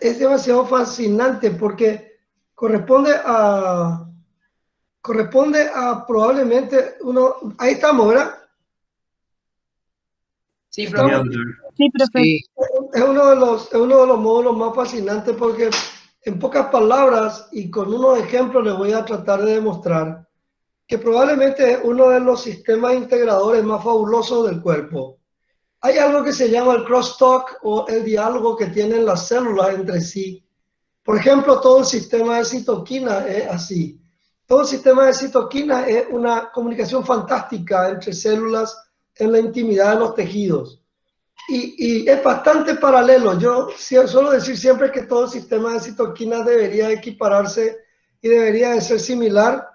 es demasiado fascinante porque corresponde a probablemente uno, ahí estamos, ¿verdad? Sí, Sí, Estamos, profe. doctor. Sí, profe. Sí, es uno de los módulos más fascinantes porque en pocas palabras y con unos ejemplos les voy a tratar de demostrar que probablemente es uno de los sistemas integradores más fabulosos del cuerpo. Hay algo que se llama el crosstalk o el diálogo que tienen las células entre sí. Por ejemplo, todo el sistema de citoquina es así. Todo el sistema de citoquina es una comunicación fantástica entre células en la intimidad de los tejidos. Y es bastante paralelo. Yo suelo decir siempre que todo el sistema de citoquina debería equipararse y debería de ser similar.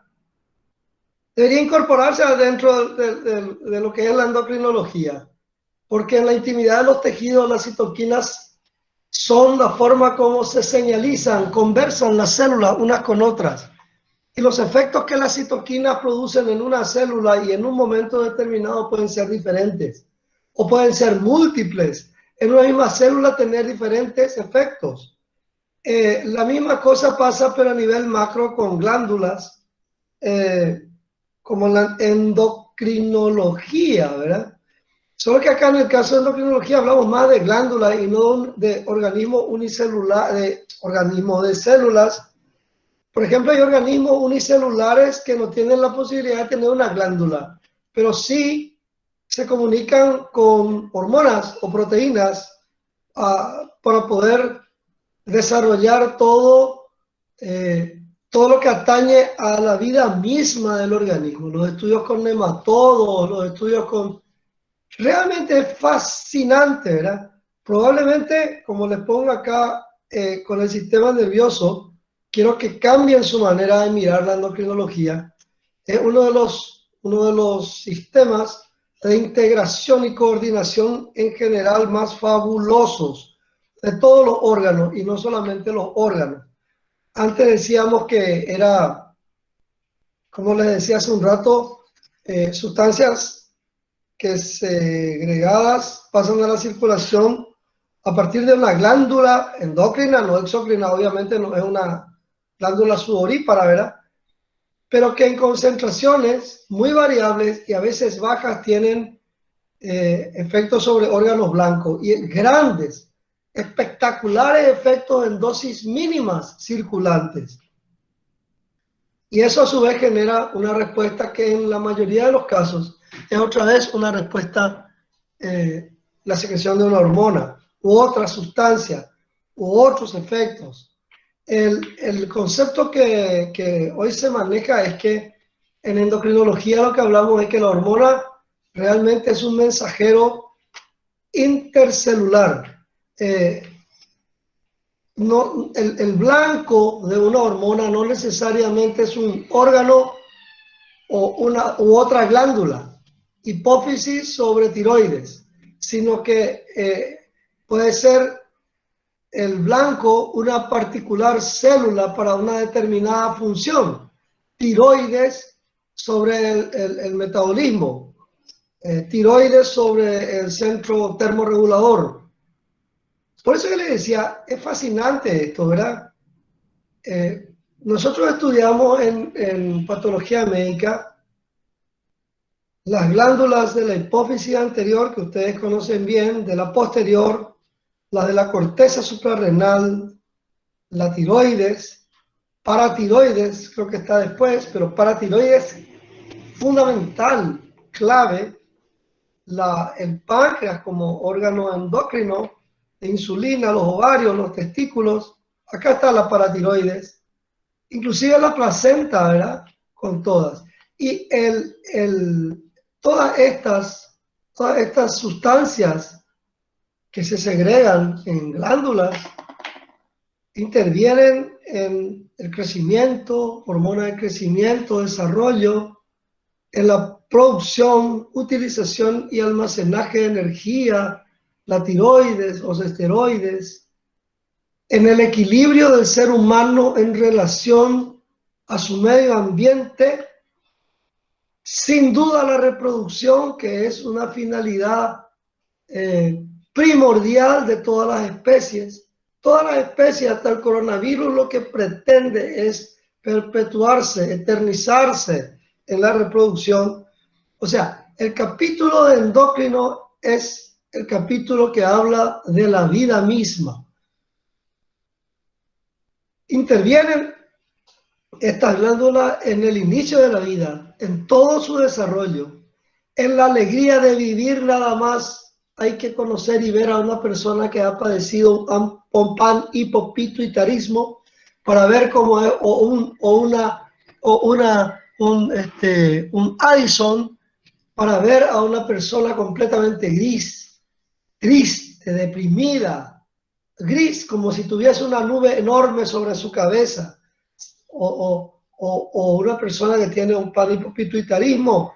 Debería incorporarse adentro de lo que es la endocrinología. Porque en la intimidad de los tejidos las citoquinas son la forma como se señalizan, conversan las células unas con otras. Y los efectos que las citoquinas producen en una célula y en un momento determinado pueden ser diferentes o pueden ser múltiples. En una misma célula tener diferentes efectos. La misma cosa pasa pero a nivel macro con glándulas, como la endocrinología, ¿verdad? Solo que acá en el caso de endocrinología hablamos más de glándulas y no de organismos unicelulares, de organismos de células. Por ejemplo, hay organismos unicelulares que no tienen la posibilidad de tener una glándula, pero sí se comunican con hormonas o proteínas para poder desarrollar todo lo que atañe a la vida misma del organismo. Los estudios con nematodos, los estudios con... Realmente es fascinante, ¿verdad? Probablemente, como les pongo acá con el sistema nervioso, quiero que cambien su manera de mirar la endocrinología. Es uno de los sistemas de integración y coordinación en general más fabulosos de todos los órganos y no solamente los órganos. Antes decíamos que era, como les decía hace un rato, sustancias que segregadas pasan a la circulación a partir de una glándula endocrina, no exocrina, obviamente no es una glándula sudorípara, ¿verdad? Pero que en concentraciones muy variables y a veces bajas tienen efectos sobre órganos blancos y grandes, espectaculares efectos en dosis mínimas circulantes. Y eso a su vez genera una respuesta que en la mayoría de los casos es otra vez una respuesta, la secreción de una hormona u otra sustancia u otros efectos. El concepto que hoy se maneja es que en endocrinología lo que hablamos es que la hormona realmente es un mensajero intercelular. No, el blanco de una hormona no necesariamente es un órgano u otra glándula, hipófisis sobre tiroides, sino que puede ser el blanco una particular célula para una determinada función, tiroides sobre el metabolismo, tiroides sobre el centro termorregulador. Por eso que le decía, es fascinante esto, ¿verdad? Nosotros estudiamos en patología médica las glándulas de la hipófisis anterior, que ustedes conocen bien, de la posterior, la de la corteza suprarrenal, la tiroides, paratiroides, creo que está después, pero paratiroides fundamental, clave, el páncreas como órgano endocrino, de insulina, los ovarios, los testículos, acá está la paratiroides, inclusive la placenta, ¿verdad? Con todas. Y todas estas sustancias que se segregan en glándulas intervienen en el crecimiento, hormona de crecimiento, desarrollo, en la producción, utilización y almacenaje de energía, la tiroides, los esteroides, en el equilibrio del ser humano en relación a su medio ambiente, sin duda la reproducción, que es una finalidad primordial de todas las especies. todas las especies, hasta el coronavirus, lo que pretende es perpetuarse, eternizarse en la reproducción. O sea, el capítulo de endocrino es el capítulo que habla de la vida misma. Intervienen estas glándulas en el inicio de la vida, en todo su desarrollo, en la alegría de vivir nada más. Hay que conocer y ver a una persona que ha padecido un panhipopituitarismo para ver cómo es, un Addison, para ver a una persona completamente gris, triste, deprimida, gris, como si tuviese una nube enorme sobre su cabeza, o una persona que tiene un panhipopituitarismo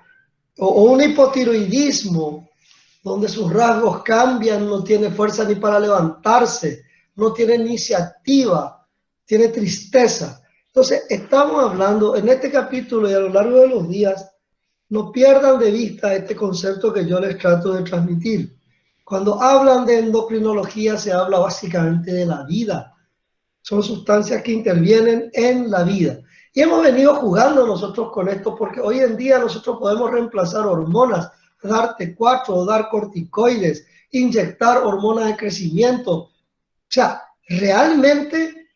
o un hipotiroidismo, donde sus rasgos cambian, no tiene fuerza ni para levantarse, no tiene iniciativa, tiene tristeza. Entonces, estamos hablando en este capítulo y a lo largo de los días, no pierdan de vista este concepto que yo les trato de transmitir. Cuando hablan de endocrinología, se habla básicamente de la vida. Son sustancias que intervienen en la vida. Y hemos venido jugando nosotros con esto porque hoy en día nosotros podemos reemplazar hormonas, dar T4 o dar corticoides, inyectar hormonas de crecimiento. O sea, realmente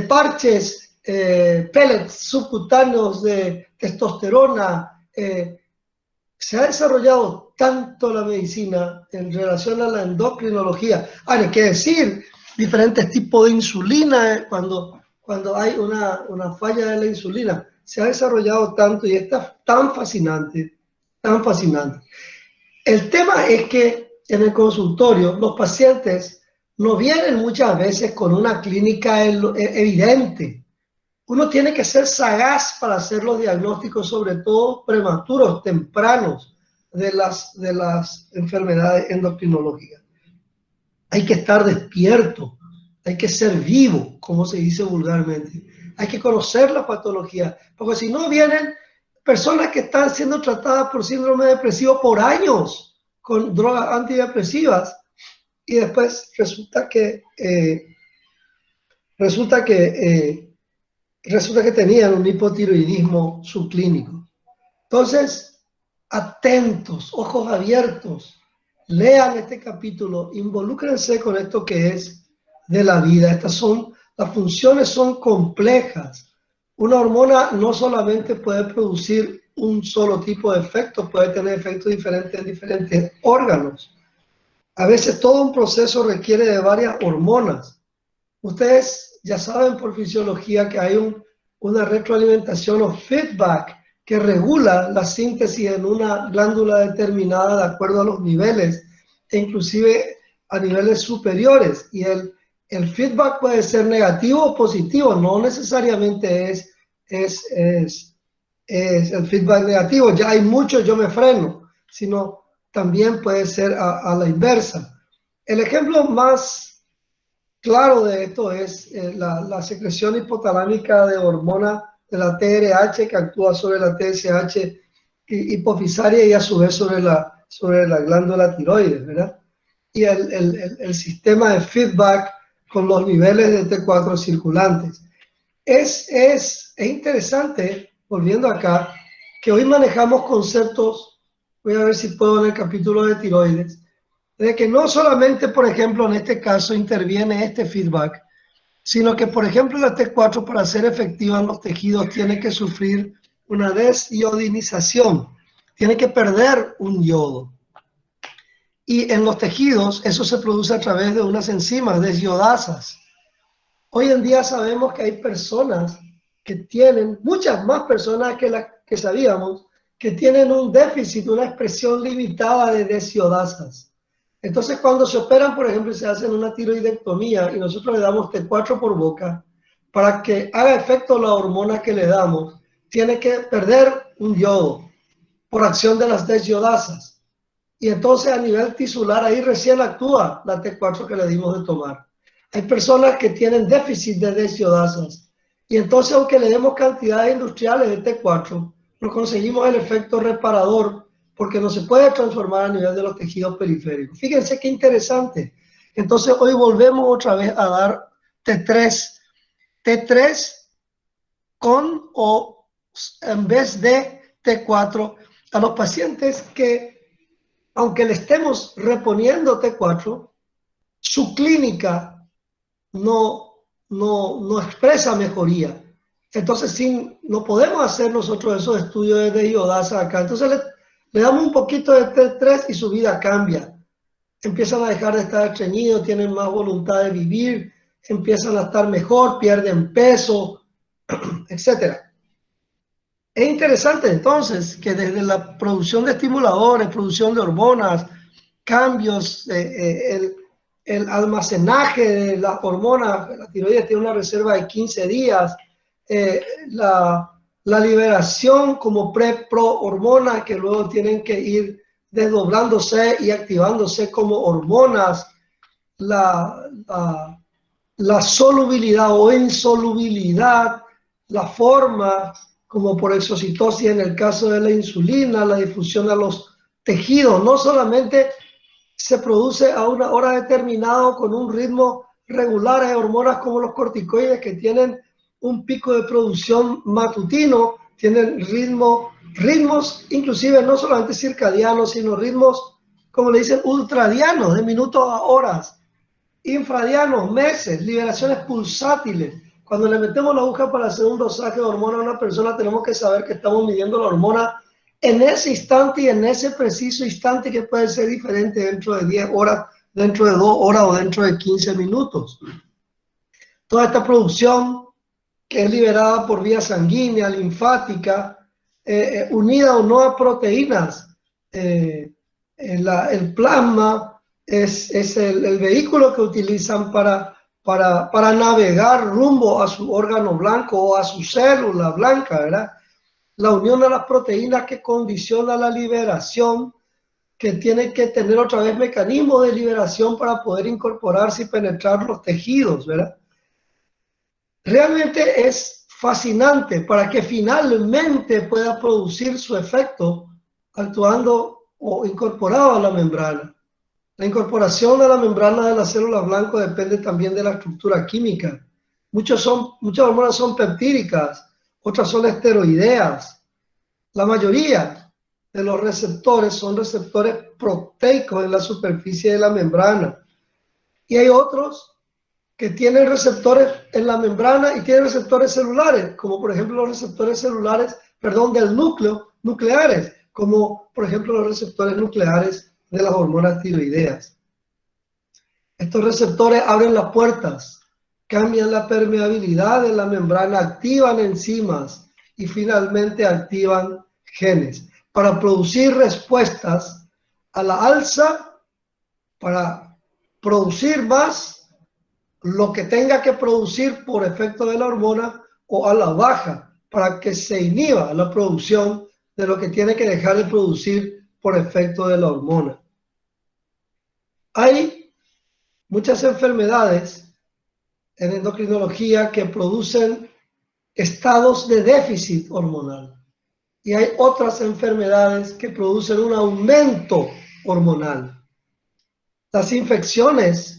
parches, pellets subcutáneos de testosterona. Se ha desarrollado tanto la medicina en relación a la endocrinología. Hay que decir, diferentes tipos de insulina, cuando hay una falla de la insulina, se ha desarrollado tanto y está tan fascinante, tan fascinante. El tema es que en el consultorio los pacientes no vienen muchas veces con una clínica evidente. Uno tiene que ser sagaz para hacer los diagnósticos, sobre todo prematuros, tempranos, de las enfermedades endocrinológicas. Hay que estar despierto, hay que ser vivo, como se dice vulgarmente. Hay que conocer la patología, porque si no vienen personas que están siendo tratadas por síndrome depresivo por años con drogas antidepresivas y después resulta que tenían un hipotiroidismo subclínico. Entonces, atentos, ojos abiertos, lean este capítulo, involúcrense con esto que es de la vida. Las funciones son complejas. Una hormona no solamente puede producir un solo tipo de efecto, puede tener efectos diferentes en diferentes órganos. A veces todo un proceso requiere de varias hormonas. Ustedes ya saben por fisiología que hay una retroalimentación o feedback que regula la síntesis en una glándula determinada de acuerdo a los niveles, e inclusive a niveles superiores. Y el feedback puede ser negativo o positivo, no necesariamente es el feedback negativo, ya hay mucho, yo me freno, sino también puede ser a la inversa. El ejemplo más claro de esto es la secreción hipotalámica de hormona de la TRH que actúa sobre la TSH hipofisaria y a su vez sobre la glándula tiroides, ¿verdad? Y el sistema de feedback con los niveles de T4 circulantes. Es interesante, volviendo acá, que hoy manejamos conceptos, voy a ver si puedo en el capítulo de tiroides, de que no solamente, por ejemplo, en este caso interviene este feedback, sino que, por ejemplo, la T4 para ser efectiva en los tejidos tiene que sufrir una desiodinización, tiene que perder un yodo. Y en los tejidos eso se produce a través de unas enzimas desiodasas. Hoy en día sabemos que hay personas que tienen, muchas más personas que las que sabíamos, que tienen un déficit, una expresión limitada de desiodasas. Entonces, cuando se operan, por ejemplo, se hacen una tiroidectomía y nosotros le damos T4 por boca, para que haga efecto la hormona que le damos, tiene que perder un yodo por acción de las desiodasas. Y entonces a nivel tisular ahí recién actúa la T4 que le dimos de tomar. Hay personas que tienen déficit de desiodasas y entonces aunque le demos cantidades industriales de T4, no conseguimos el efecto reparador porque no se puede transformar a nivel de los tejidos periféricos. Fíjense qué interesante. Entonces hoy volvemos otra vez a dar T3 con o en vez de T4 a los pacientes que, aunque le estemos reponiendo T4, su clínica no expresa mejoría. Entonces, no podemos hacer nosotros esos estudios de iodasa acá. Entonces, le damos un poquito de T3 y su vida cambia. Empiezan a dejar de estar estreñidos, tienen más voluntad de vivir, empiezan a estar mejor, pierden peso, etc. Es interesante entonces que desde la producción de estimuladores, producción de hormonas, cambios, el almacenaje de las hormonas, la tiroides tiene una reserva de 15 días, la liberación como pro hormona que luego tienen que ir desdoblándose y activándose como hormonas, la solubilidad o insolubilidad, la forma como por exocitosis en el caso de la insulina, la difusión a los tejidos, no solamente se produce a una hora determinada con un ritmo regular. Hay hormonas como los corticoides que tienen un pico de producción matutino, tienen ritmos inclusive no solamente circadianos, sino ritmos, como le dicen, ultradianos, de minutos a horas, infradianos, meses, liberaciones pulsátiles. Cuando le metemos la aguja para hacer un dosaje de hormona a una persona, tenemos que saber que estamos midiendo la hormona en ese instante y en ese preciso instante, que puede ser diferente dentro de 10 horas, dentro de 2 horas o dentro de 15 minutos. Toda esta producción que es liberada por vía sanguínea, linfática, unida o no a proteínas, el plasma es el vehículo que utilizan para navegar rumbo a su órgano blanco o a su célula blanca, ¿verdad? La unión de las proteínas que condiciona la liberación, que tiene que tener otra vez mecanismos de liberación para poder incorporarse y penetrar los tejidos, ¿verdad? Realmente es fascinante para que finalmente pueda producir su efecto actuando o incorporado a la membrana. La incorporación a la membrana de la célula blanca depende también de la estructura química. Muchas hormonas son peptídicas, otras son esteroideas. La mayoría de los receptores son receptores proteicos en la superficie de la membrana. Y hay otros que tienen receptores en la membrana y tienen receptores celulares, como por ejemplo los receptores celulares, del núcleo, nucleares, como por ejemplo los receptores nucleares de las hormonas tiroideas. Estos receptores abren las puertas, cambian la permeabilidad de la membrana, activan enzimas y finalmente activan genes para producir respuestas a la alza, para producir más lo que tenga que producir por efecto de la hormona, o a la baja para que se inhiba la producción de lo que tiene que dejar de producir por efecto de la hormona. Hay muchas enfermedades en endocrinología que producen estados de déficit hormonal, y hay otras enfermedades que producen un aumento hormonal. Las infecciones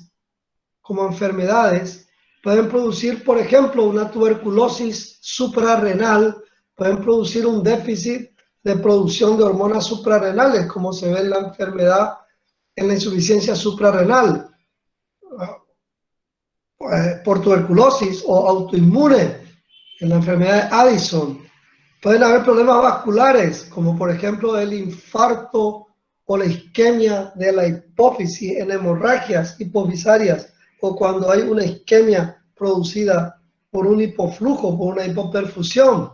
como enfermedades pueden producir, por ejemplo, una tuberculosis suprarrenal, pueden producir un déficit de producción de hormonas suprarrenales, como se ve en la enfermedad, en la insuficiencia suprarrenal, por tuberculosis o autoinmune, en la enfermedad de Addison. Pueden haber problemas vasculares, como por ejemplo el infarto o la isquemia de la hipófisis en hemorragias hipofisarias, o cuando hay una isquemia producida por un hipoflujo, por una hipoperfusión.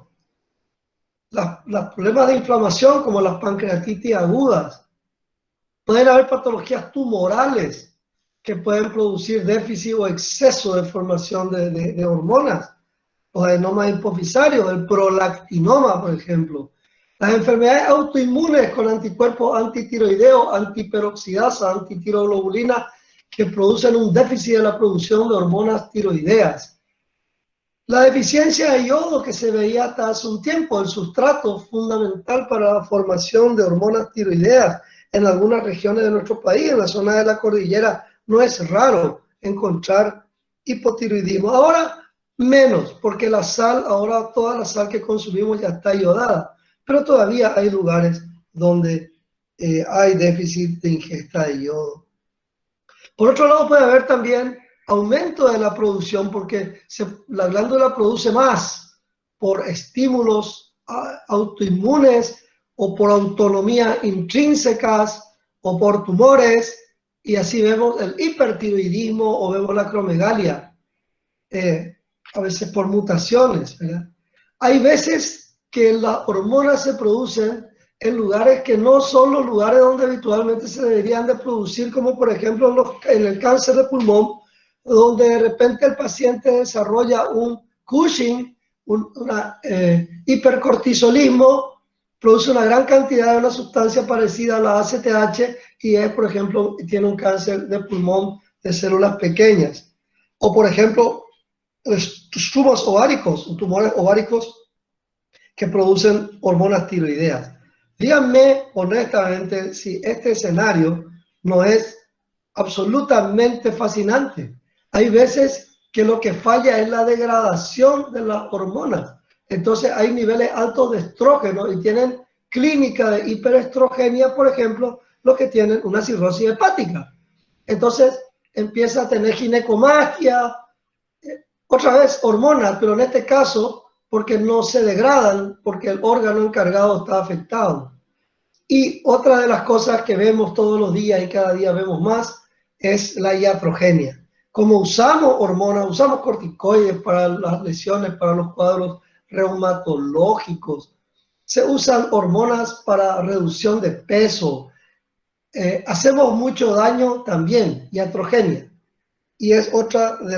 Los problemas de inflamación, como las pancreatitis agudas. Pueden haber patologías tumorales que pueden producir déficit o exceso de formación de hormonas. Los adenomas hipofisarios, el prolactinoma, por ejemplo. Las enfermedades autoinmunes con anticuerpos antitiroideos, antiperoxidasa, antitiroglobulina, que producen un déficit de la producción de hormonas tiroideas. La deficiencia de yodo, que se veía hasta hace un tiempo, el sustrato fundamental para la formación de hormonas tiroideas en algunas regiones de nuestro país, en la zona de la cordillera no es raro encontrar hipotiroidismo. Ahora menos, porque la sal, ahora toda la sal que consumimos ya está iodada, pero todavía hay lugares donde hay déficit de ingesta de yodo. Por otro lado, puede haber también aumento de la producción porque la glándula produce más por estímulos autoinmunes o por autonomía intrínsecas o por tumores, y así vemos el hipertiroidismo o vemos la acromegalia, a veces por mutaciones, ¿verdad? Hay veces que las hormonas se producen en lugares que no son los lugares donde habitualmente se deberían de producir, como por ejemplo en el cáncer de pulmón, donde de repente el paciente desarrolla un Cushing, una hipercortisolismo, produce una gran cantidad de una sustancia parecida a la ACTH y es, por ejemplo, tiene un cáncer de pulmón de células pequeñas. O por ejemplo, tumores ováricos que producen hormonas tiroideas. Díganme honestamente si este escenario no es absolutamente fascinante. Hay veces que lo que falla es la degradación de las hormonas. Entonces hay niveles altos de estrógeno y tienen clínica de hiperestrogenia, por ejemplo, los que tienen una cirrosis hepática. Entonces empieza a tener ginecomastia, otra vez hormonas, pero en este caso porque no se degradan, porque el órgano encargado está afectado. Y otra de las cosas que vemos todos los días y cada día vemos más es la iatrogenia. Como usamos hormonas, usamos corticoides para las lesiones, para los cuadros reumatológicos, se usan hormonas para reducción de peso, hacemos mucho daño también, iatrogenia. Y es otra de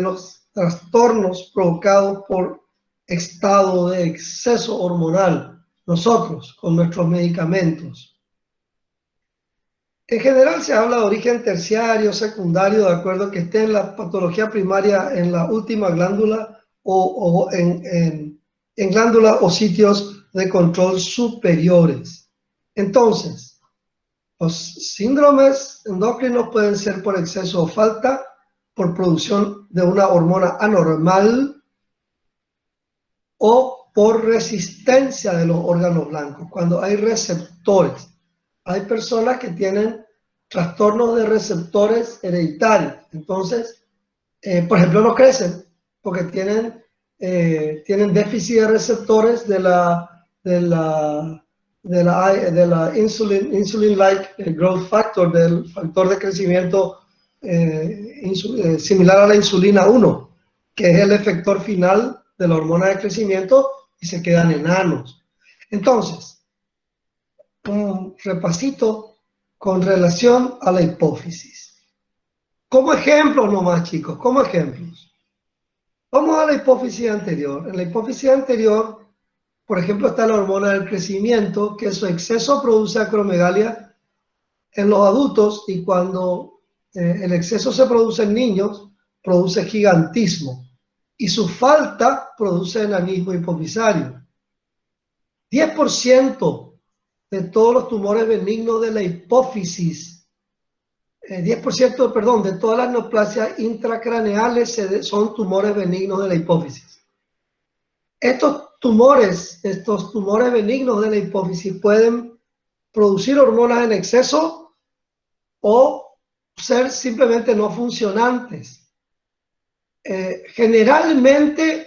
los trastornos provocados por estado de exceso hormonal, nosotros con nuestros medicamentos. En general se habla de origen terciario, secundario, de acuerdo a que esté en la patología primaria en la última glándula o en glándulas o sitios de control superiores. Entonces, los síndromes endocrinos pueden ser por exceso o falta, por producción de una hormona anormal o por resistencia de los órganos blancos, cuando hay receptores. Hay personas que tienen trastornos de receptores hereditarios, entonces, por ejemplo, no crecen porque tienen déficit de receptores de la insulin-like growth factor, del factor de crecimiento similar a la insulina 1, que es el efector final de la hormona de crecimiento y se quedan enanos. Entonces, un repasito con relación a la hipófisis. Como ejemplos nomás, chicos, como ejemplos. Vamos a la hipófisis anterior. En la hipófisis anterior, por ejemplo, está la hormona del crecimiento, que su exceso produce acromegalia en los adultos y cuando el exceso se produce en niños, produce gigantismo y su falta produce enanismo hipofisario. 10% de todos los tumores benignos de la hipófisis, 10%, perdón, de todas las neoplasias intracraneales son tumores benignos de la hipófisis. Estos tumores benignos de la hipófisis pueden producir hormonas en exceso o ser simplemente no funcionantes. Generalmente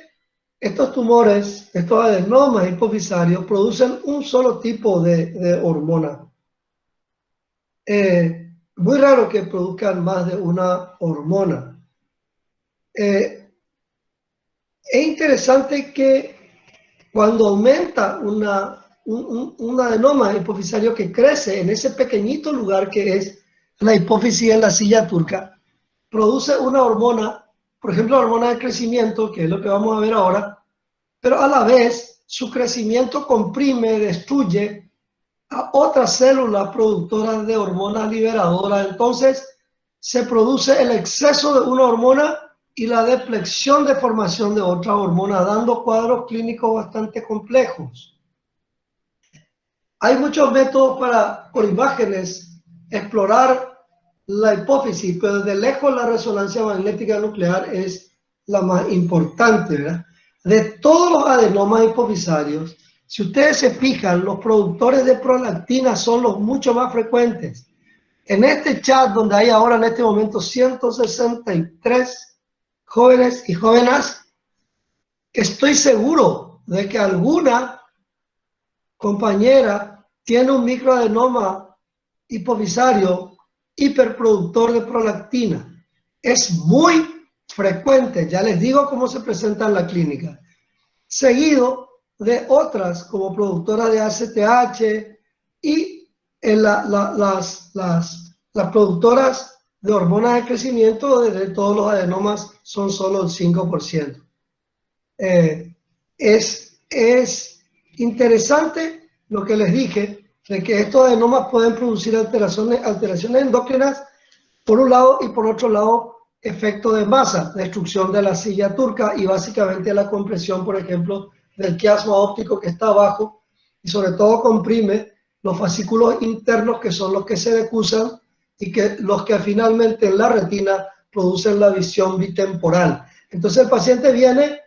estos tumores, estos adenomas hipofisarios, producen un solo tipo de hormona. Muy raro que produzcan más de una hormona. Es interesante que cuando aumenta un adenoma hipofisario que crece en ese pequeñito lugar que es la hipófisis en la silla turca, produce una hormona, por ejemplo, la hormona de crecimiento, que es lo que vamos a ver ahora, pero a la vez su crecimiento comprime, destruye a otras células productoras de hormonas liberadoras. Entonces se produce el exceso de una hormona y la depleción de formación de otra hormona, dando cuadros clínicos bastante complejos. Hay muchos métodos para, por imágenes, explorar la hipófisis, pero desde lejos la resonancia magnética nuclear es la más importante, ¿verdad? De todos los adenomas hipofisarios, si ustedes se fijan, los productores de prolactina son los mucho más frecuentes. En este chat, donde hay ahora en este momento 163 jóvenes y jóvenes, estoy seguro de que alguna compañera tiene un microadenoma hipofisario hiperproductor de prolactina. Es muy frecuente, ya les digo cómo se presenta en la clínica, seguido de otras como productoras de ACTH y en las productoras de hormonas de crecimiento, de todos los adenomas son solo el 5%. Es interesante lo que les dije, de que estos adenomas pueden producir alteraciones endócrinas por un lado, y por otro lado efecto de masa, destrucción de la silla turca y básicamente la compresión, por ejemplo, del quiasma óptico que está abajo, y sobre todo comprime los fascículos internos, que son los que se decusan y que los que finalmente en la retina producen la visión bitemporal. Entonces el paciente viene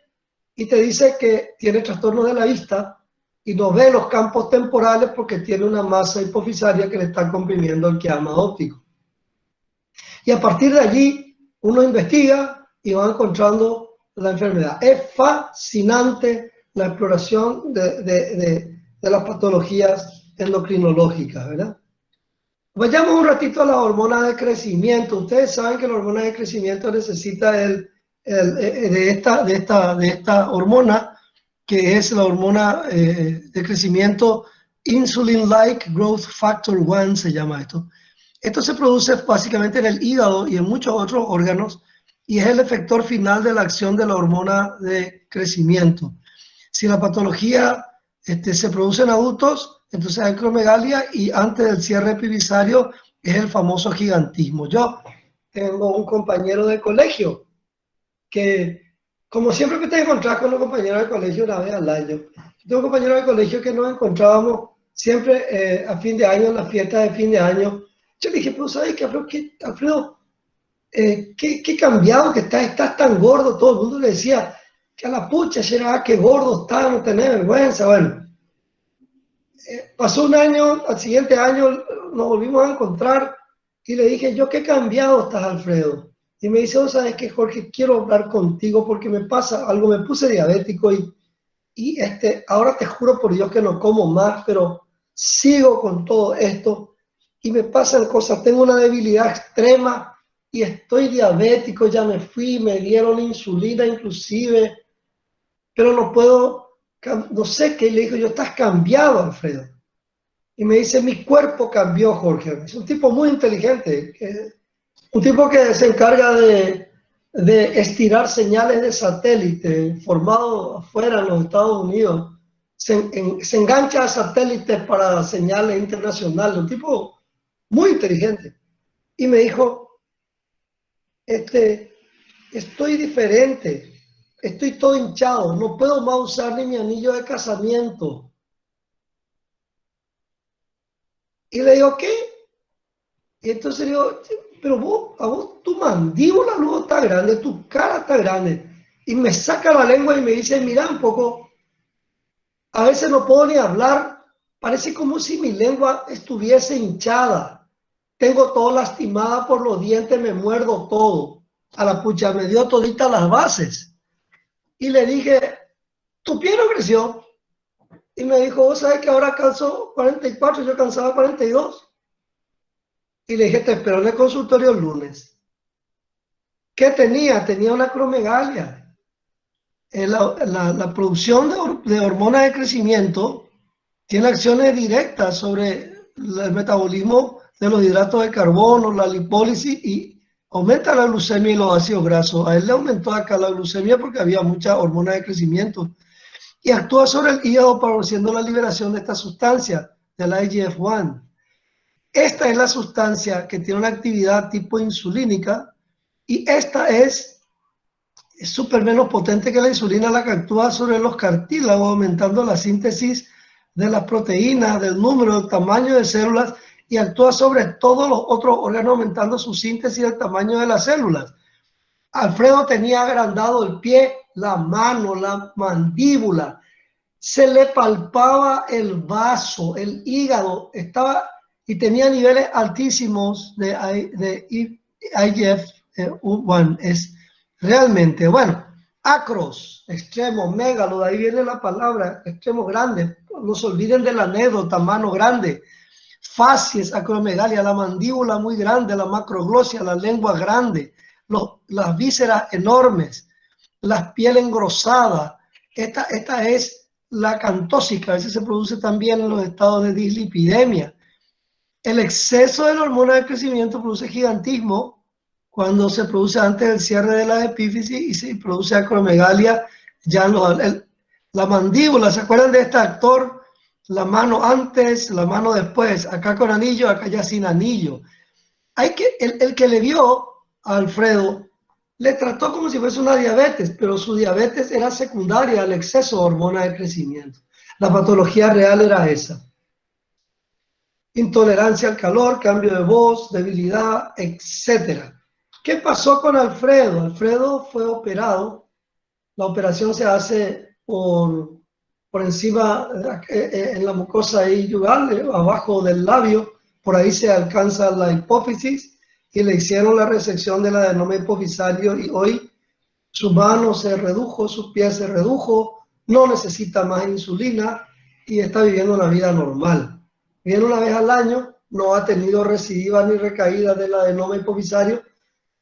y te dice que tiene trastorno de la vista y no ve los campos temporales porque tiene una masa hipofisaria que le está comprimiendo el quiasma óptico. Y a partir de allí uno investiga y va encontrando la enfermedad. Es fascinante la exploración de las patologías endocrinológicas, ¿verdad? Vayamos un ratito a la hormona de crecimiento. Ustedes saben que la hormona de crecimiento necesita de esta hormona, que es la hormona de crecimiento Insulin-like Growth Factor 1, se llama esto. Esto se produce básicamente en el hígado y en muchos otros órganos y es el efector final de la acción de la hormona de crecimiento. Si la patología se produce en adultos, entonces hay acromegalia, y antes del cierre epivisario es el famoso gigantismo. Yo tengo un compañero de colegio que, como siempre que te encontrás con los compañeros de colegio una vez al año, tengo un compañero de colegio que nos encontrábamos siempre a fin de año, en las fiestas de fin de año. Yo le dije, pero ¿sabes qué, Alfredo? ¿Qué cambiado que estás tan gordo? Todo el mundo le decía que a la pucha, qué gordo está, no tenés vergüenza. Bueno, pasó un año, al siguiente año nos volvimos a encontrar y le dije, yo, ¿qué cambiado estás, Alfredo? Y me dice, ¿sabes qué, Jorge? Quiero hablar contigo porque me pasa algo, me puse diabético y ahora te juro por Dios que no como más, pero sigo con todo esto y me pasan cosas, tengo una debilidad extrema y estoy diabético, ya me fui, me dieron insulina inclusive, pero no puedo, no sé qué. Le digo yo, estás cambiado, Alfredo. Y me dice, mi cuerpo cambió, Jorge. Es un tipo muy inteligente, un tipo que se encarga de estirar señales de satélite formado afuera en los Estados Unidos. Se engancha a satélites para señales internacionales, un tipo muy inteligente. Y me dijo, estoy diferente, estoy todo hinchado, no puedo más usar ni mi anillo de casamiento. Y le digo, ¿qué? Y entonces le digo, pero a vos tu mandíbula no está grande, tu cara está grande. Y me saca la lengua y me dice, mira un poco, a veces no puedo ni hablar, parece como si mi lengua estuviese hinchada. Tengo todo lastimada por los dientes, me muerdo todo. A la pucha, me dio todita las bases. Y le dije, ¿tu pie no creció? Y me dijo, ¿vos sabés que ahora calzo 44, yo calzaba 42? Y le dije, te espero en el consultorio el lunes. ¿Qué tenía? Tenía una acromegalia. La producción de hormonas de crecimiento tiene acciones directas sobre el metabolismo de los hidratos de carbono, la lipólisis, y aumenta la glucemia y los ácidos grasos. A él le aumentó acá la glucemia porque había mucha hormona de crecimiento. Y actúa sobre el hígado favoreciendo la liberación de esta sustancia, del IGF-1. Esta es la sustancia que tiene una actividad tipo insulínica y esta es súper menos potente que la insulina, la que actúa sobre los cartílagos, aumentando la síntesis de las proteínas, del número, del tamaño de células y actúa sobre todos los otros órganos, aumentando su síntesis y el tamaño de las células. Alfredo tenía agrandado el pie, la mano, la mandíbula, se le palpaba el vaso, el hígado, estaba y tenía niveles altísimos de IGF-1. Es realmente, bueno, acros, extremo, megalo, de ahí viene la palabra, extremo grande. No se olviden de la anécdota, mano grande. Facies, acromegalia, la mandíbula muy grande, la macroglosia, la lengua grande, las vísceras enormes, la piel engrosada. Esta es la cantósica, a veces se produce también en los estados de dislipidemia. El exceso de la hormona de crecimiento produce gigantismo cuando se produce antes del cierre de la epífisis y se produce acromegalia ya en la mandíbula. ¿Se acuerdan de este actor? La mano antes, la mano después, acá con anillo, acá ya sin anillo. El que le vio a Alfredo le trató como si fuese una diabetes, pero su diabetes era secundaria al exceso de hormona de crecimiento. La patología real era esa. Intolerancia al calor, cambio de voz, debilidad, etc. ¿Qué pasó con Alfredo? Alfredo fue operado. La operación se hace por encima, en la mucosa yugal, abajo del labio. Por ahí se alcanza la hipófisis y le hicieron la resección del adenoma hipofisario y hoy su mano se redujo, su pie se redujo, no necesita más insulina y está viviendo una vida normal. Viene una vez al año, no ha tenido recidiva ni recaída del adenoma hipofisario,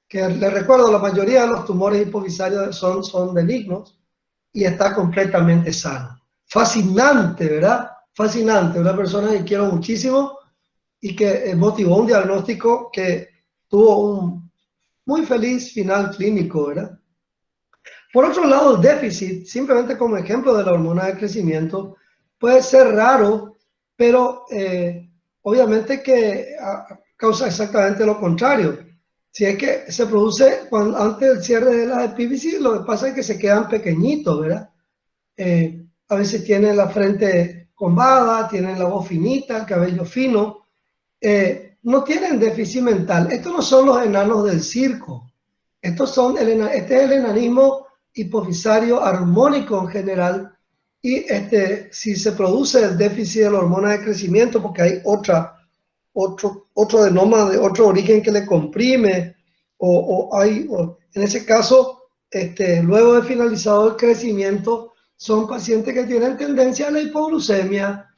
que le recuerdo, la mayoría de los tumores hipofisarios son benignos y está completamente sano. Fascinante, ¿verdad? Fascinante, una persona que quiero muchísimo y que motivó un diagnóstico que tuvo un muy feliz final clínico, ¿verdad? Por otro lado, el déficit, simplemente como ejemplo de la hormona de crecimiento, puede ser raro, pero obviamente que causa exactamente lo contrario. Si es que se produce antes del cierre de las epífisis, lo que pasa es que se quedan pequeñitos, ¿verdad? A veces tienen la frente combada, tienen la voz finita, el cabello fino. No tienen déficit mental. Estos no son los enanos del circo. Este es el enanismo hipofisario armónico en general. Y si se produce el déficit de la hormona de crecimiento, porque hay otro adenoma de otro origen que le comprime, en ese caso, luego de finalizado el crecimiento, son pacientes que tienen tendencia a la hipoglucemia.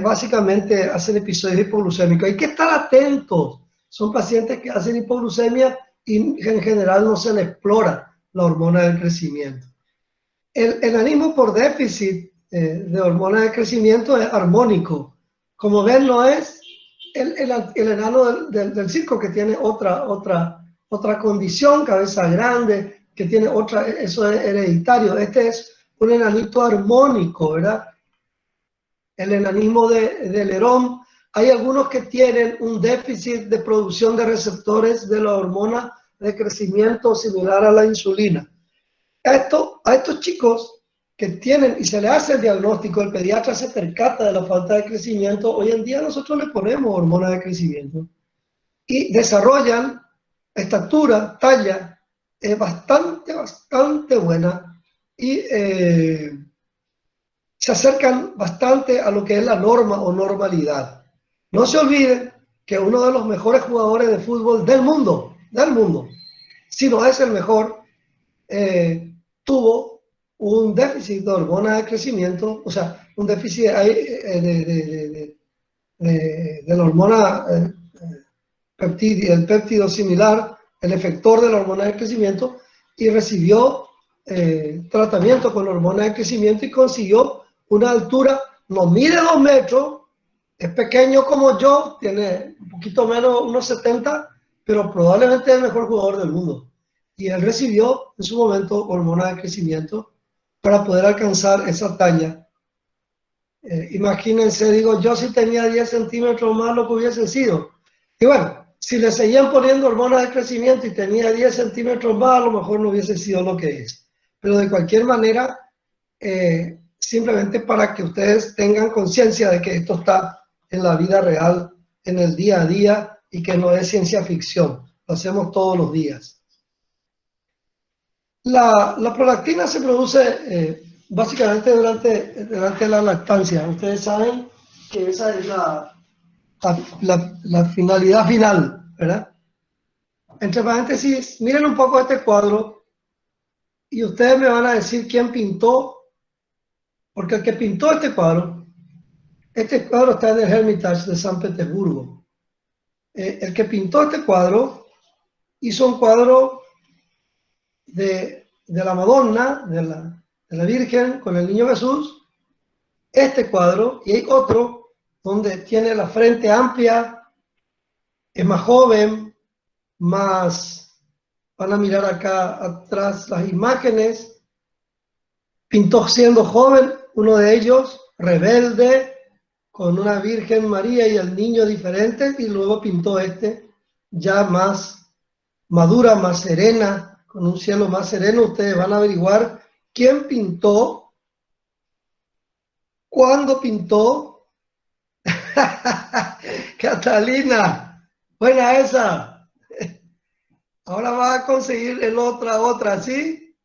Básicamente hacen episodios hipoglucémicos. Hay que estar atentos. Son pacientes que hacen hipoglucemia y en general no se les explora la hormona del crecimiento. El enanismo por déficit de hormona de crecimiento es armónico. Como ven, no es el enano del circo que tiene otra condición, cabeza grande, que tiene eso es hereditario. Este es un enanito armónico, ¿verdad? El enanismo de Lerón. Hay algunos que tienen un déficit de producción de receptores de la hormona de crecimiento similar a la insulina. A estos chicos que tienen y se le hace el diagnóstico, el pediatra se percata de la falta de crecimiento, hoy en día nosotros le ponemos hormona de crecimiento y desarrollan estatura, talla bastante buena y se acercan bastante a lo que es la norma o normalidad. No se olviden que uno de los mejores jugadores de fútbol del mundo, si no es el mejor, tuvo un déficit de hormona de crecimiento, o sea, un déficit de la hormona el péptido similar, el efector de la hormona de crecimiento, y recibió tratamiento con hormona de crecimiento y consiguió una altura, no mide 2 metros, es pequeño como yo, tiene un poquito menos, unos 70, pero probablemente es el mejor jugador del mundo. Y él recibió en su momento hormona de crecimiento para poder alcanzar esa talla. Imagínense, digo, yo si tenía 10 centímetros más lo que hubiese sido. Y bueno, si le seguían poniendo hormonas de crecimiento y tenía 10 centímetros más, a lo mejor no hubiese sido lo que es. Pero de cualquier manera, simplemente para que ustedes tengan conciencia de que esto está en la vida real en el día a día y que no es ciencia ficción. Lo hacemos todos los días. La prolactina se produce básicamente durante la lactancia. Ustedes saben que esa es la finalidad final, ¿verdad? Entre paréntesis, miren un poco este cuadro y ustedes me van a decir quién pintó, porque el que pintó este cuadro está en el Hermitage de San Petersburgo. El que pintó este cuadro hizo un cuadro de la Madonna, de la Virgen con el Niño Jesús, este cuadro, y hay otro donde tiene la frente amplia, es más joven, más, van a mirar acá atrás las imágenes, pintó siendo joven, uno de ellos, rebelde, con una Virgen María y el niño diferente, y luego pintó ya más madura, más serena, con un cielo más sereno. Ustedes van a averiguar quién pintó, cuándo pintó. Catalina, buena esa. Ahora va a conseguir el otra, ¿sí?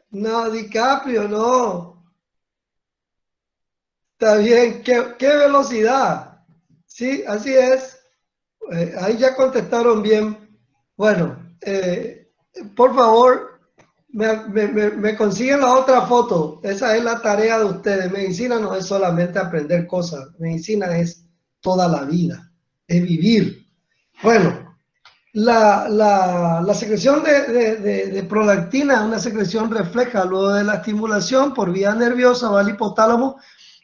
No, DiCaprio, no. Está bien, qué velocidad. Sí, así es. Ahí ya contestaron bien. Bueno, por favor, me consiguen la otra foto. Esa es la tarea de ustedes. Medicina no es solamente aprender cosas. Medicina es toda la vida, es vivir. Bueno, la secreción de prolactina es una secreción refleja luego de la estimulación por vía nerviosa, va al hipotálamo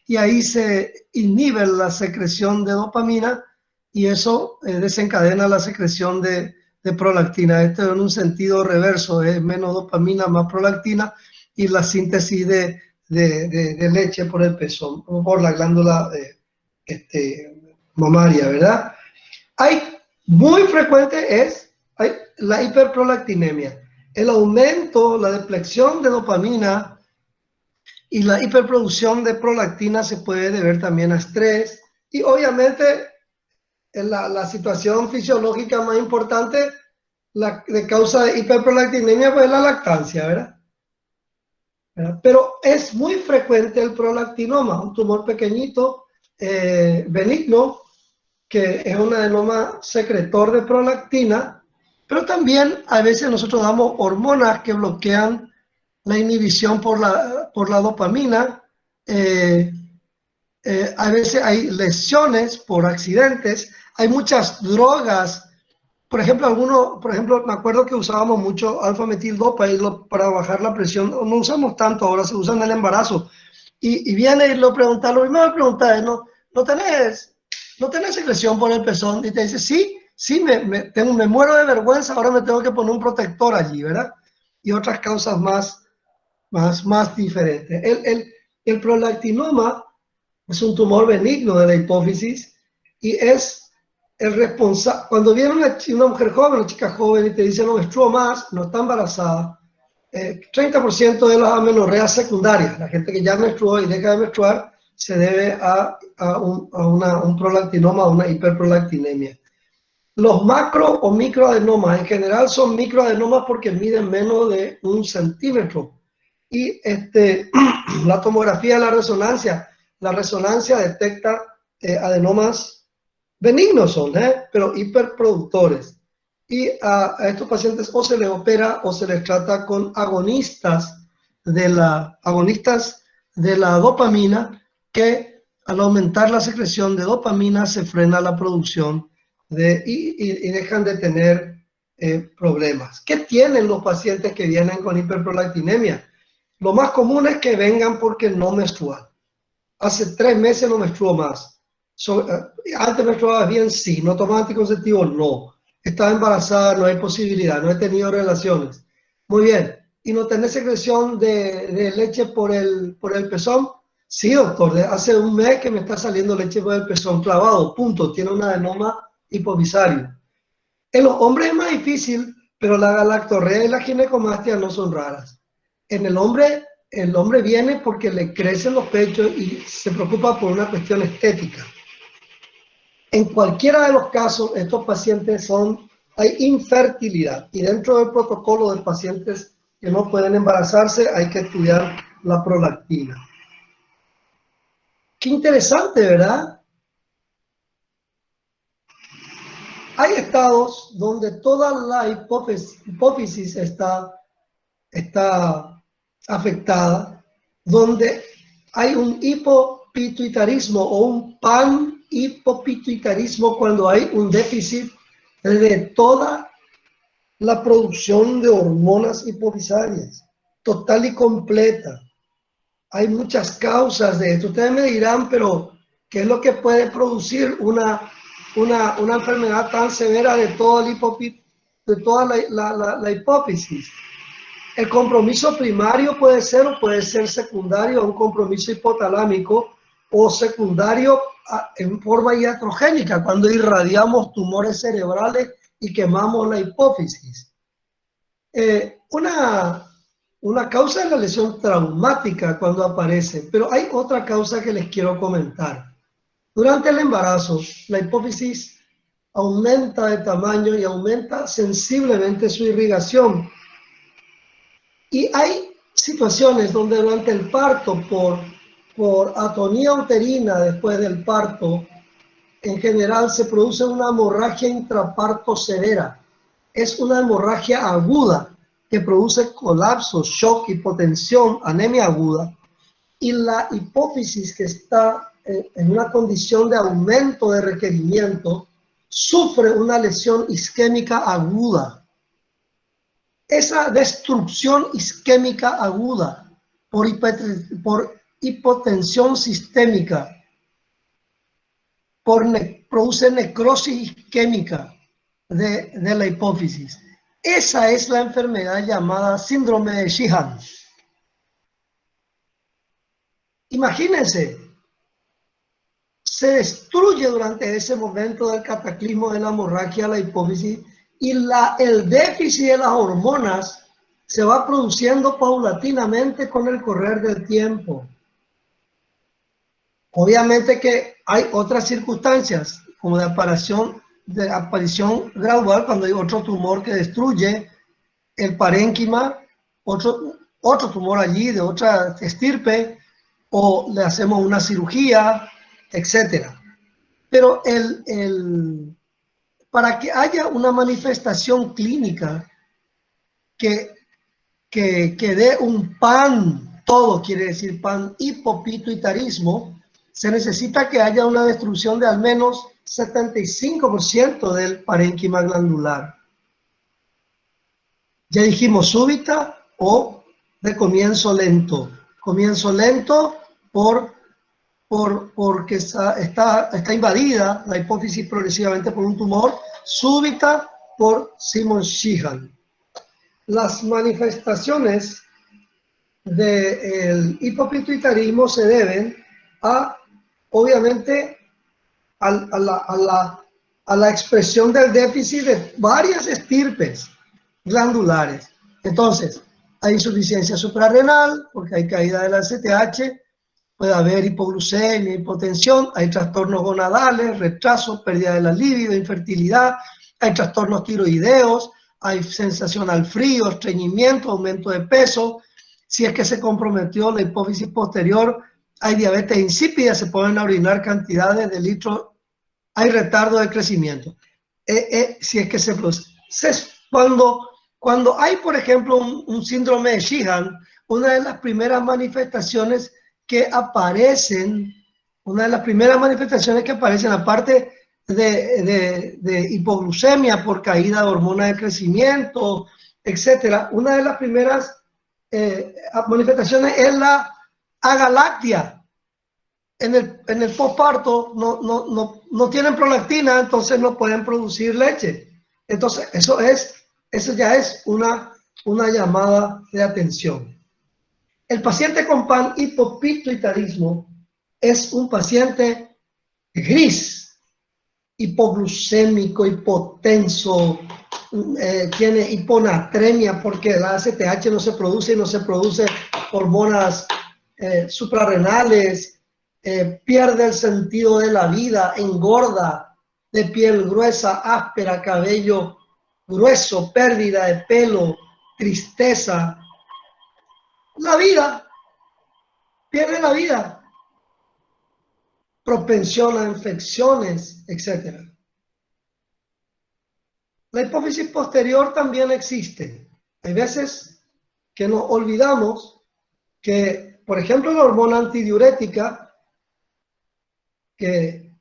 y ahí se inhibe la secreción de dopamina y eso desencadena la secreción de prolactina. Esto en un sentido reverso, es menos dopamina, más prolactina y la síntesis de leche por el pezón o por la glándula mamaria, ¿verdad? Muy frecuente es la hiperprolactinemia, el aumento, la depleción de dopamina y la hiperproducción de prolactina se puede deber también a estrés y obviamente en la situación fisiológica más importante de causa de hiperprolactinemia pues es la lactancia, ¿verdad? Pero es muy frecuente el prolactinoma, un tumor pequeñito, benigno, que es un adenoma secretor de prolactina, pero también a veces nosotros damos hormonas que bloquean la inhibición por la dopamina. A veces hay lesiones por accidentes, hay muchas drogas. Por ejemplo, me acuerdo que usábamos mucho alfa-metildopa para bajar la presión. No usamos tanto ahora, se usa en el embarazo. Y viene y lo pregunta, lo primero que pregunta es, ¿no tenés secreción por el pezón? Y te dice, sí, me muero de vergüenza, ahora me tengo que poner un protector allí, ¿verdad? Y otras causas más diferentes. El prolactinoma es un tumor benigno de la hipófisis y es el responsable. Cuando viene una mujer joven, una chica joven y te dice no menstruo más, no está embarazada, 30% de las amenorreas secundarias, la gente que ya menstruó y deja de menstruar, se debe a un prolactinoma, a una hiperprolactinemia. Los macro o microadenomas en general son microadenomas porque miden menos de 1 centímetro. Y la tomografía de la resonancia detecta adenomas benignos pero hiperproductores. Y a estos pacientes o se les opera o se les trata con agonistas de la dopamina, que al aumentar la secreción de dopamina se frena la producción y dejan de tener problemas. ¿Qué tienen los pacientes que vienen con hiperprolactinemia? Lo más común es que vengan porque no menstruan. Hace 3 meses no menstruo más. Antes menstruaba bien, sí. No tomaba anticonceptivos, no. Estaba embarazada, no hay posibilidad. No he tenido relaciones. Muy bien. ¿Y no tenés secreción de leche por el pezón? Sí, doctor. Hace 1 mes que me está saliendo leche por el pezón clavado. Punto. Tiene un adenoma hipofisario. En los hombres es más difícil, pero la galactorrea y la ginecomastia no son raras. En el hombre el hombre viene porque le crecen los pechos y se preocupa por una cuestión estética. En cualquiera de los casos, estos pacientes hay infertilidad, y dentro del protocolo de pacientes que no pueden embarazarse hay que estudiar la prolactina. Qué interesante, ¿verdad? Hay estados donde toda la hipófisis está afectada, donde hay un hipopituitarismo o un panhipopituitarismo cuando hay un déficit de toda la producción de hormonas hipofisarias, total y completa. Hay muchas causas de esto. Ustedes me dirán, pero ¿qué es lo que puede producir una enfermedad tan severa de toda la hipófisis? El compromiso primario puede ser o puede ser secundario a un compromiso hipotalámico o secundario en forma iatrogénica, cuando irradiamos tumores cerebrales y quemamos la hipófisis. Una causa es la lesión traumática cuando aparece, pero hay otra causa que les quiero comentar. Durante el embarazo, la hipófisis aumenta de tamaño y aumenta sensiblemente su irrigación. Y hay situaciones donde durante el parto, por atonía uterina después del parto, en general se produce una hemorragia intraparto severa. Es una hemorragia aguda que produce colapso, shock, hipotensión, anemia aguda. Y la hipófisis, que está en una condición de aumento de requerimiento, sufre una lesión isquémica aguda. Esa destrucción isquémica aguda por hipotensión sistémica produce necrosis isquémica de la hipófisis. Esa es la enfermedad llamada síndrome de Sheehan. Imagínense, se destruye durante ese momento del cataclismo de la hemorragia la hipófisis, y el déficit de las hormonas se va produciendo paulatinamente con el correr del tiempo. Obviamente que hay otras circunstancias, como de aparición gradual, cuando hay otro tumor que destruye el parénquima, otro tumor allí de otra estirpe, o le hacemos una cirugía, etc. Pero para que haya una manifestación clínica que dé un todo quiere decir panhipopituitarismo, se necesita que haya una destrucción de al menos 75% del parénquima glandular. Ya dijimos súbita o de comienzo lento. Comienzo lento porque está invadida la hipófisis progresivamente por un tumor, súbita por Simon-Sheehan. Las manifestaciones del hipopituitarismo se deben obviamente a la expresión del déficit de varias estirpes glandulares. Entonces, hay insuficiencia suprarrenal porque hay caída del ACTH, puede haber hipoglucemia, hipotensión, hay trastornos gonadales, retraso, pérdida de la libido, infertilidad, hay trastornos tiroideos, hay sensación al frío, estreñimiento, aumento de peso. Si es que se comprometió la hipófisis posterior, hay diabetes insípida, se pueden orinar cantidades de litros, hay retardo de crecimiento. Si es que se produce. Cuando hay, por ejemplo, un síndrome de Sheehan, una de las primeras manifestaciones que aparecen, aparte de hipoglucemia por caída de hormonas de crecimiento, etcétera, una de las primeras manifestaciones es la agalactia. En el posparto no tienen prolactina, entonces no pueden producir leche. Entonces eso ya es una llamada de atención. El paciente con panhipopituitarismo es un paciente gris, hipoglucémico, hipotenso, tiene hiponatremia porque la ACTH no se produce y no se produce hormonas suprarrenales, pierde el sentido de la vida, engorda, de piel gruesa, áspera, cabello grueso, pérdida de pelo, tristeza. La vida, pierde la vida, propensión a infecciones, etc. La hipófisis posterior también existe. Hay veces que nos olvidamos que, por ejemplo, la hormona antidiurética, que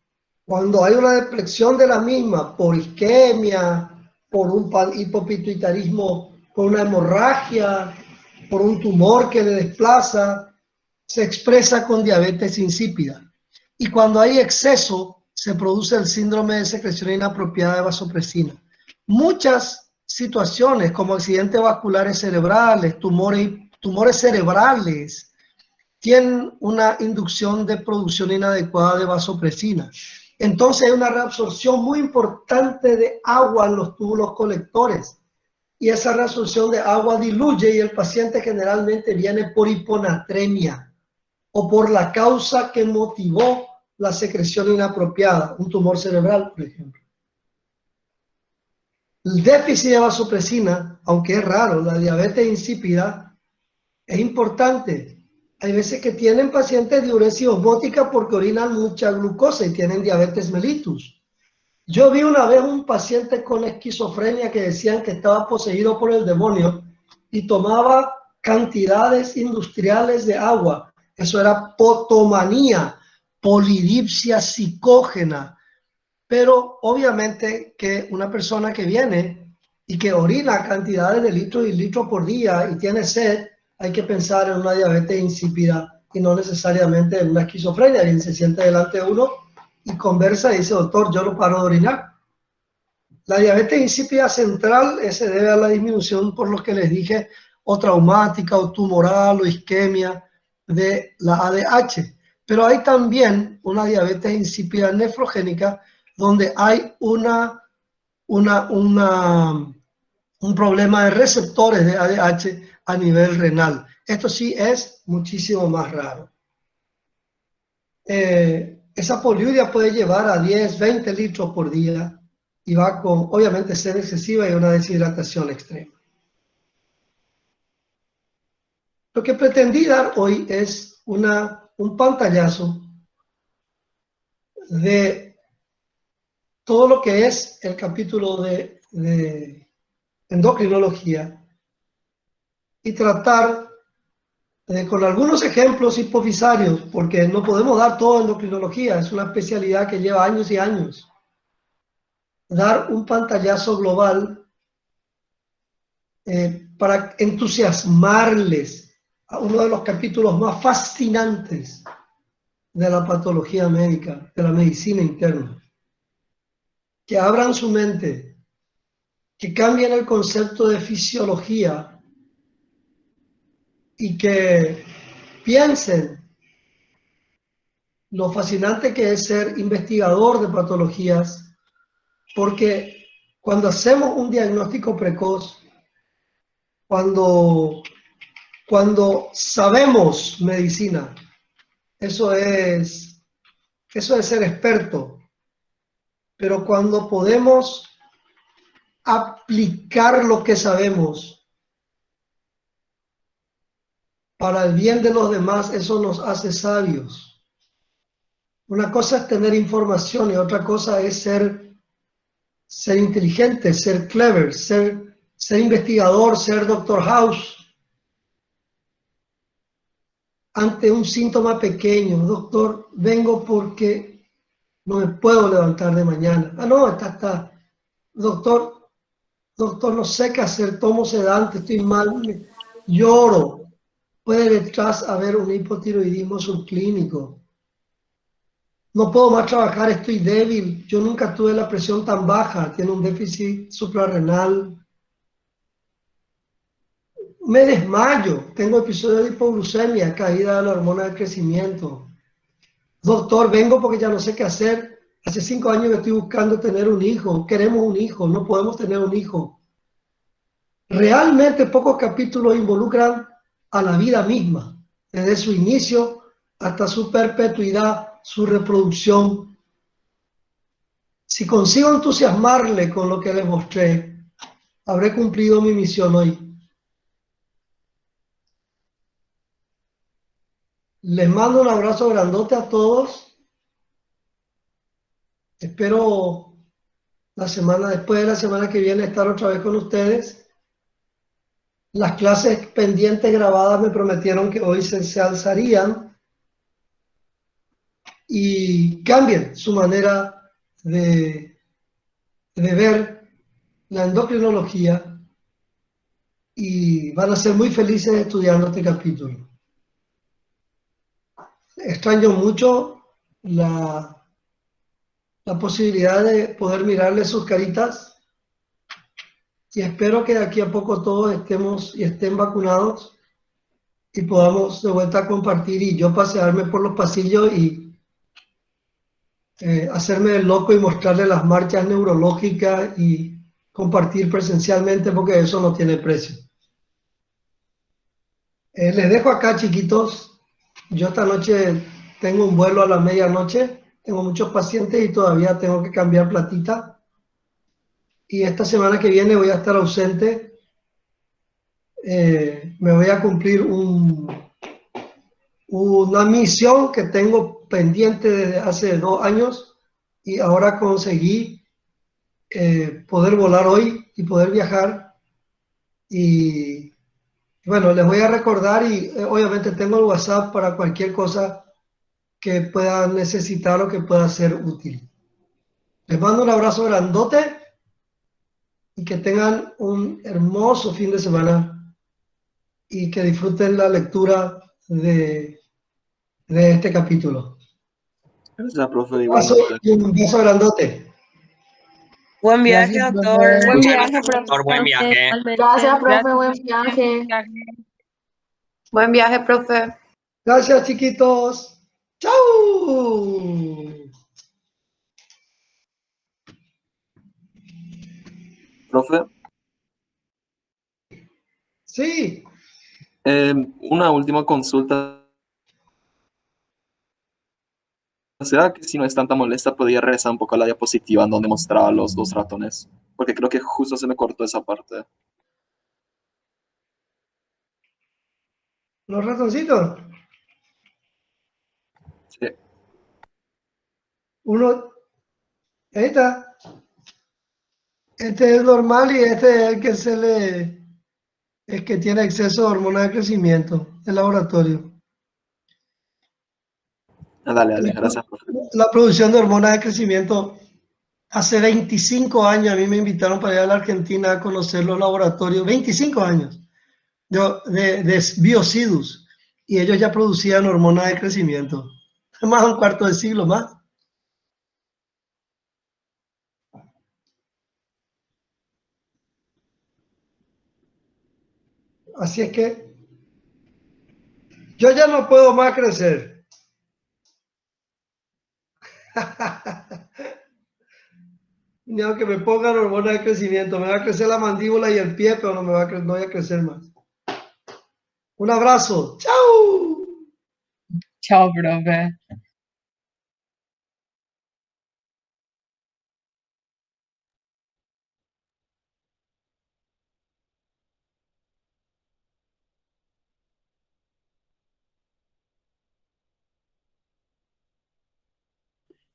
cuando hay una depresión de la misma por isquemia, por un hipopituitarismo, por una hemorragia, por un tumor que le desplaza, se expresa con diabetes insípida. Y cuando hay exceso, se produce el síndrome de secreción inapropiada de vasopresina. Muchas situaciones como accidentes vasculares cerebrales, tumores cerebrales, tienen una inducción de producción inadecuada de vasopresina. Entonces hay una reabsorción muy importante de agua en los túbulos colectores. Y esa reabsorción de agua diluye y el paciente generalmente viene por hiponatremia o por la causa que motivó la secreción inapropiada, un tumor cerebral, por ejemplo. El déficit de vasopresina, aunque es raro, la diabetes insípida, es importante. Hay veces que tienen pacientes de diuresis osmótica porque orinan mucha glucosa y tienen diabetes mellitus. Yo vi una vez un paciente con esquizofrenia que decían que estaba poseído por el demonio y tomaba cantidades industriales de agua. Eso era potomanía, polidipsia psicógena. Pero obviamente que una persona que viene y que orina cantidades de litros y litros por día y tiene sed, hay que pensar en una diabetes insípida y no necesariamente en una esquizofrenia. Alguien se siente delante de uno y conversa y dice, doctor, yo no paro de orinar. La diabetes insípida central se debe a la disminución, por lo que les dije, o traumática, o tumoral, o isquemia de la ADH. Pero hay también una diabetes insípida nefrogénica donde hay un problema de receptores de ADH a nivel renal. Esto sí es muchísimo más raro. Esa poliuria puede llevar a 10, 20 litros por día y va con, obviamente, sed excesiva y una deshidratación extrema. Lo que pretendí dar hoy es un pantallazo de todo lo que es el capítulo de endocrinología y tratar con algunos ejemplos hipofisarios, porque no podemos dar todo endocrinología, es una especialidad que lleva años y años. Dar un pantallazo global para entusiasmarles a uno de los capítulos más fascinantes de la patología médica, de la medicina interna. Que abran su mente, que cambien el concepto de fisiología y que piensen lo fascinante que es ser investigador de patologías, porque cuando hacemos un diagnóstico precoz, cuando sabemos medicina, eso es ser experto, pero cuando podemos aplicar lo que sabemos para el bien de los demás, eso nos hace sabios. Una cosa es tener información y otra cosa es ser inteligente, ser clever, ser investigador, ser Doctor House. Ante un síntoma pequeño, doctor, vengo porque no me puedo levantar de mañana. Ah, no, está. Doctor, no sé qué hacer, tomo sedante, estoy mal, lloro. Puede detrás haber un hipotiroidismo subclínico. No puedo más trabajar, estoy débil. Yo nunca tuve la presión tan baja, tiene un déficit suprarrenal. Me desmayo, tengo episodios de hipoglucemia, caída de la hormona del crecimiento. Doctor, vengo porque ya no sé qué hacer. Hace 5 años que estoy buscando tener un hijo. Queremos un hijo, no podemos tener un hijo. Realmente pocos capítulos involucran a la vida misma, desde su inicio hasta su perpetuidad, su reproducción. Si consigo entusiasmarle con lo que les mostré, habré cumplido mi misión hoy. Les mando un abrazo grandote a todos. Espero después de la semana que viene, estar otra vez con ustedes. Las clases pendientes grabadas me prometieron que hoy se alzarían y cambien su manera de ver la endocrinología y van a ser muy felices estudiando este capítulo. Extraño mucho la posibilidad de poder mirarles sus caritas y espero que de aquí a poco todos estén vacunados y podamos de vuelta compartir y yo pasearme por los pasillos y hacerme el loco y mostrarle las marchas neurológicas y compartir presencialmente porque eso no tiene precio. Les dejo acá, chiquitos. Yo esta noche tengo un vuelo a la medianoche. Tengo muchos pacientes y todavía tengo que cambiar platita. Y esta semana que viene voy a estar ausente. Me voy a cumplir una misión que tengo pendiente desde hace 2 años y ahora conseguí poder volar hoy y poder viajar. Y bueno, les voy a recordar y obviamente tengo el WhatsApp para cualquier cosa que pueda necesitar o que pueda ser útil. Les mando un abrazo grandote y que tengan un hermoso fin de semana y que disfruten la lectura de este capítulo. Gracias, profe, Un beso grandote. Buen viaje, Gracias, doctor. profe. Buen viaje, Doctor, buen viaje. Gracias, profe. Buen Gracias. viaje. Buen viaje, profe. Gracias, chiquitos. ¡Chao! Profe, Sí, una última consulta. ¿Será que si no es tanta molesta podría regresar un poco a la diapositiva en donde mostraba los 2 ratones? Porque creo que justo se me cortó esa parte. los ratoncitos. Sí. Uno, ahí está. Este es normal y este es el que es que tiene exceso de hormona de crecimiento, el laboratorio. Dale, gracias, profe. La producción de hormonas de crecimiento, hace 25 años a mí me invitaron para ir a la Argentina a conocer los laboratorios, 25 años, de Biocidus, y ellos ya producían hormonas de crecimiento, más de un cuarto de siglo más. Así es que yo ya no puedo más crecer. Ni aunque me pongan hormonas de crecimiento, me va a crecer la mandíbula y el pie, pero no voy a crecer más. Un abrazo. ¡Chao! Chao, profe.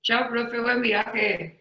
Chao, profe, buen viaje.